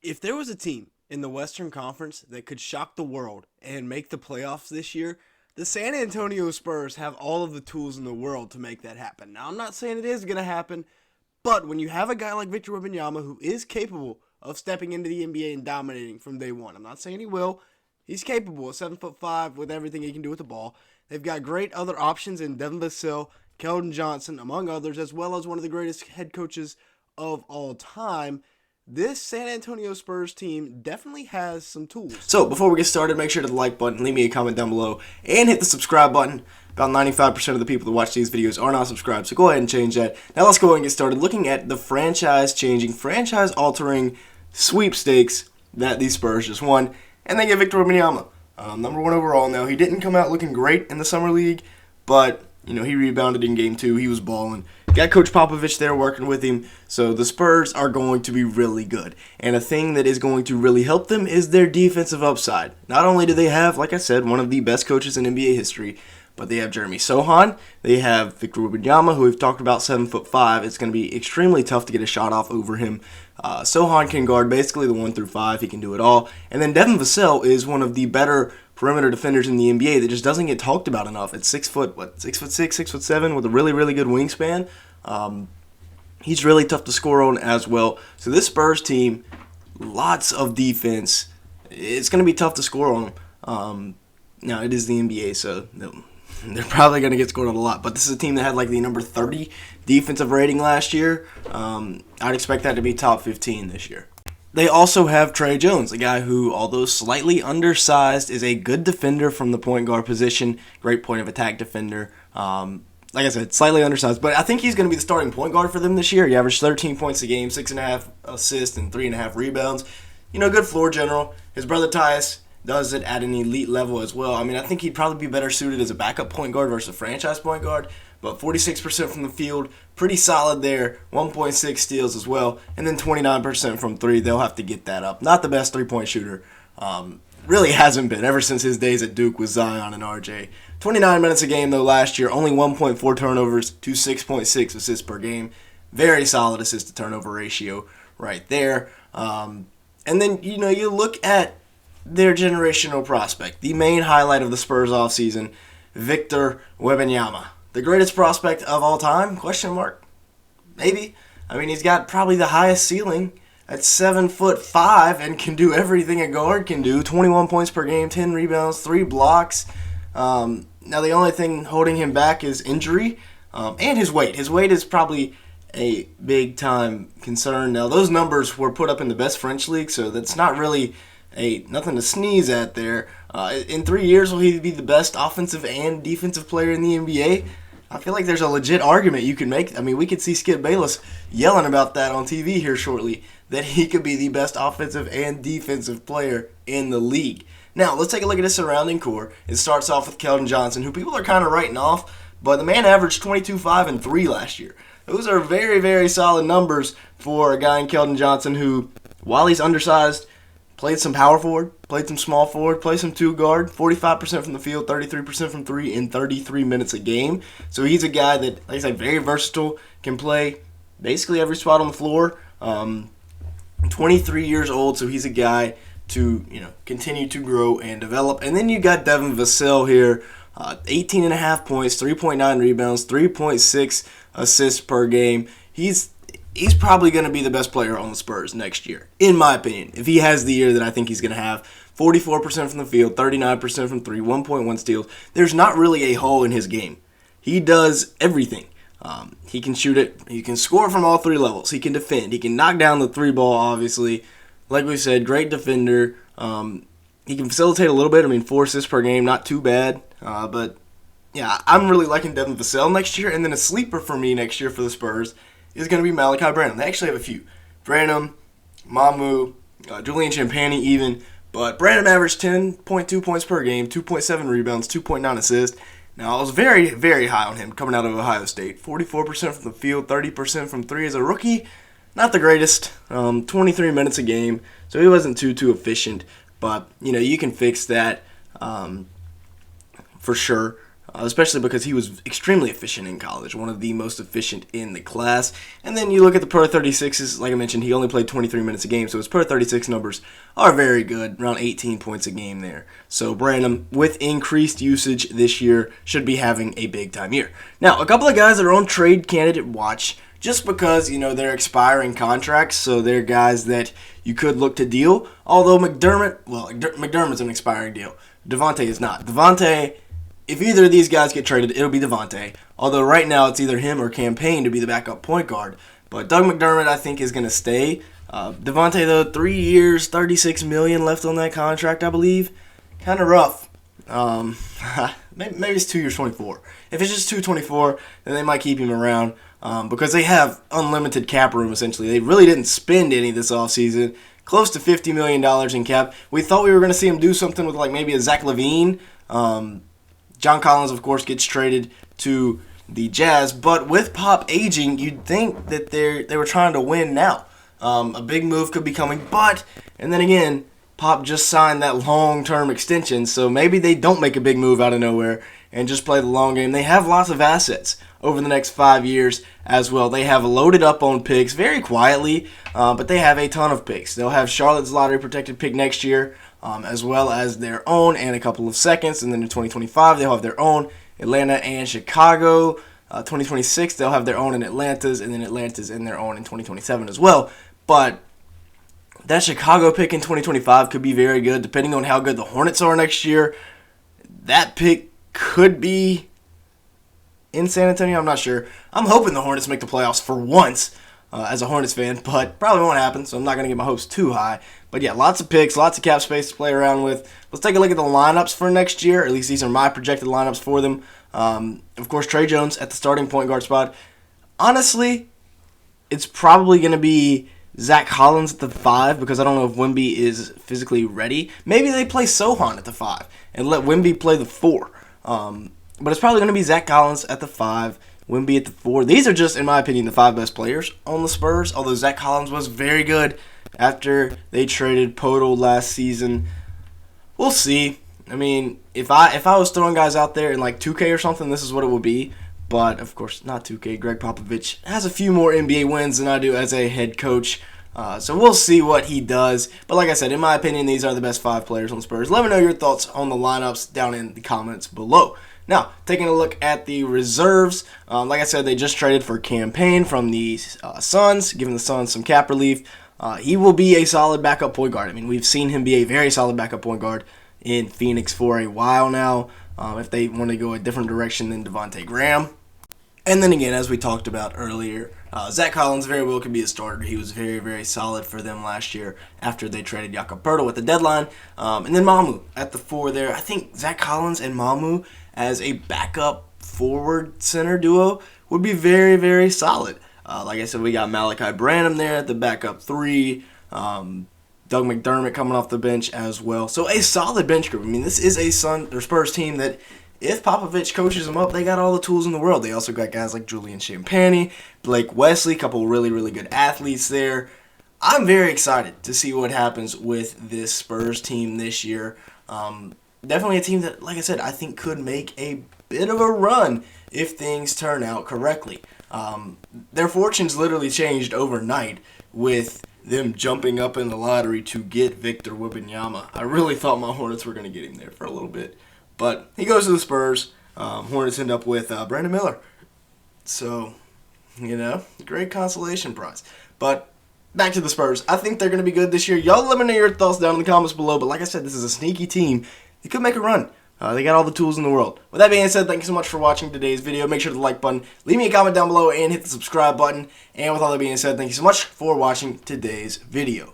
If there was a team in the Western Conference that could shock the world and make the playoffs this year, the San Antonio Spurs have all of the tools in the world to make that happen. Now, I'm not saying it is going to happen, but when you have a guy like Victor Wembenyama who is capable of stepping into the NBA and dominating from day one, I'm not saying he will. He's capable, 7'5", with everything he can do with the ball. They've got great other options in Devin Vassell, Keldon Johnson, among others, as well as one of the greatest head coaches of all time. This San Antonio Spurs team definitely has some tools. So before we get started, make sure to like button, leave me a comment down below, and hit the subscribe button. About 95% of the people that watch these videos are not subscribed, so go ahead and change that. Now let's go ahead and get started looking at the franchise-changing, franchise-altering sweepstakes that the Spurs just won, and they get Victor Wembenyama, number 1 overall. Now, he didn't come out looking great in the Summer League, but he rebounded in Game 2. He was balling. Got Coach Popovich there working with him, so the Spurs are going to be really good. And a thing that is going to really help them is their defensive upside. Not only do they have, like I said, one of the best coaches in NBA history, but they have Jeremy Sohan. They have Victor Wembanyama, who we've talked about, 7'5". It's going to be extremely tough to get a shot off over him. Sohan can guard basically the 1 through 5. He can do it all. And then Devin Vassell is one of the better perimeter defenders in the NBA that just doesn't get talked about enough. It's 6'6", 6'7", with a really, really good wingspan. He's really tough to score on as well. So this Spurs team, lots of defense. It's going to be tough to score on them. Now, it is the NBA, so they're probably going to get scored on a lot. But this is a team that had like the number 30 defensive rating last year. I'd expect that to be top 15 this year. They also have Trey Jones, a guy who, although slightly undersized, is a good defender from the point guard position. Great point of attack defender. Like I said, slightly undersized, but I think he's going to be the starting point guard for them this year. He averaged 13 points a game, 6.5 assists, and 3.5 rebounds. Good floor general. His brother Tyus does it at an elite level as well. I mean, I think he'd probably be better suited as a backup point guard versus a franchise point guard, but 46% from the field, pretty solid there. 1.6 steals as well, and then 29% from 3. They'll have to get that up. Not the best three-point shooter. Really hasn't been ever since his days at Duke with Zion and RJ. 29 minutes a game, though, last year. Only 1.4 turnovers to 6.6 assists per game. Very solid assist-to-turnover ratio right there. And then, you look at their generational prospect, the main highlight of the Spurs offseason, Victor Wembenyama. The greatest prospect of all time? Question mark? Maybe. I mean, he's got probably the highest ceiling at 7'5" and can do everything a guard can do. 21 points per game, 10 rebounds, 3 blocks. Now the only thing holding him back is injury and his weight. His weight is probably a big time concern. Now those numbers were put up in the best French league, so that's not really nothing to sneeze at there. In 3 years, will he be the best offensive and defensive player in the NBA? I feel like there's a legit argument you can make. I mean, we could see Skip Bayless yelling about that on TV here shortly, that he could be the best offensive and defensive player in the league. Now, let's take a look at his surrounding core. It starts off with Keldon Johnson, who people are kind of writing off, but the man averaged 22, 5, and 3 last year. Those are very, very solid numbers for a guy in Keldon Johnson who, while he's undersized, played some power forward, played some small forward, played some 2 guard, 45% from the field, 33% from 3 in 33 minutes a game. So he's a guy that, like I said, very versatile, can play basically every spot on the floor. 23 years old, so he's a guy to continue to grow and develop. And then you got Devin Vassell here, 18.5 points, 3.9 rebounds, 3.6 assists per game. He's probably going to be the best player on the Spurs next year, in my opinion, if he has the year that I think he's going to have. 44% from the field, 39% from 3, 1.1 steals. There's not really a hole in his game. He does everything. He can shoot it. He can score from all 3 levels. He can defend. He can knock down the 3 ball, obviously. Like we said, great defender. He can facilitate a little bit. I mean, 4 assists per game, not too bad. But, yeah, I'm really liking Devin Vassell next year. And then a sleeper for me next year for the Spurs is going to be Malachi Branham. They actually have a few. Branham, Mamu, Julian Champagnie even. But Branham averaged 10.2 points per game, 2.7 rebounds, 2.9 assists. Now, I was very, very high on him coming out of Ohio State. 44% from the field, 30% from 3 as a rookie. Not the greatest. 23 minutes a game, so he wasn't too efficient. But, you can fix that for sure. especially because he was extremely efficient in college, one of the most efficient in the class. And then you look at the per 36s, like I mentioned, he only played 23 minutes a game, so his per 36 numbers are very good, around 18 points a game there. So Branham, with increased usage this year, should be having a big-time year. Now, a couple of guys that are on trade candidate watch, just because, they're expiring contracts, so they're guys that you could look to deal. Although McDermott's an expiring deal. Devontae is not. Devontae, if either of these guys get traded, it'll be Devontae. Although right now it's either him or Campaign to be the backup point guard. But Doug McDermott, I think, is going to stay. Devontae, though, 3 years, $36 million left on that contract, I believe. Kind of rough. Maybe it's 2 years, 24. If it's just 224, then they might keep him around. Because they have unlimited cap room, essentially. They really didn't spend any this offseason. Close to $50 million in cap. We thought we were going to see him do something with maybe a Zach LaVine. John Collins, of course, gets traded to the Jazz. But with Pop aging, you'd think that they were trying to win now. A big move could be coming. And then again, Pop just signed that long-term extension. So maybe they don't make a big move out of nowhere and just play the long game. They have lots of assets over the next 5 years as well. They have loaded up on picks very quietly, but they have a ton of picks. They'll have Charlotte's lottery-protected pick next year, as well as their own and a couple of seconds. And then in 2025, they'll have their own, Atlanta and Chicago. 2026, they'll have their own in Atlanta's, and then Atlanta's in their own in 2027 as well. But that Chicago pick in 2025 could be very good, depending on how good the Hornets are next year. That pick could be in San Antonio, I'm not sure. I'm hoping the Hornets make the playoffs for once as a Hornets fan, but probably won't happen, so I'm not going to get my hopes too high. But yeah, lots of picks, lots of cap space to play around with. Let's take a look at the lineups for next year. At least these are my projected lineups for them. Of course, Trey Jones at the starting point guard spot. Honestly, it's probably going to be Zach Collins at the 5 because I don't know if Wemby is physically ready. Maybe they play Sohan at the 5 and let Wemby play the 4. But it's probably going to be Zach Collins at the 5, Wemby at the 4. These are just, in my opinion, the 5 best players on the Spurs, although Zach Collins was very good after they traded Podol last season. We'll see. I mean, if I was throwing guys out there in 2K or something, this is what it would be. But, of course, not 2K. Greg Popovich has a few more NBA wins than I do as a head coach. So we'll see what he does. But like I said, in my opinion, these are the best 5 players on the Spurs. Let me know your thoughts on the lineups down in the comments below. Now, taking a look at the reserves, like I said, they just traded for Campaign from the Suns, giving the Suns some cap relief. He will be a solid backup point guard. I mean, we've seen him be a very solid backup point guard in Phoenix for a while now, if they want to go a different direction than Devontae Graham. And then again, as we talked about earlier, Zach Collins very well could be a starter. He was very, very solid for them last year after they traded Jakob Poeltl at the deadline. And then Mamu at the 4 there. I think Zach Collins and Mamu as a backup forward center duo would be very, very solid. Like I said, we got Malachi Branham there at the backup 3. Doug McDermott coming off the bench as well. So a solid bench group. I mean, this is a Spurs team that, if Popovich coaches them up, they got all the tools in the world. They also got guys like Julian Champagnie, Blake Wesley, a couple really, really good athletes there. I'm very excited to see what happens with this Spurs team this year. Definitely a team that, like I said, I think could make a bit of a run if things turn out correctly. Their fortunes literally changed overnight with them jumping up in the lottery to get Victor Wembenyama. I really thought my Hornets were going to get him there for a little bit. But he goes to the Spurs. Hornets end up with Brandon Miller. So, great consolation prize. But back to the Spurs. I think they're going to be good this year. Y'all let me know your thoughts down in the comments below. But like I said, this is a sneaky team. They could make a run. They got all the tools in the world. With that being said, thank you so much for watching today's video. Make sure to the like button, leave me a comment down below, and hit the subscribe button. And with all that being said, thank you so much for watching today's video.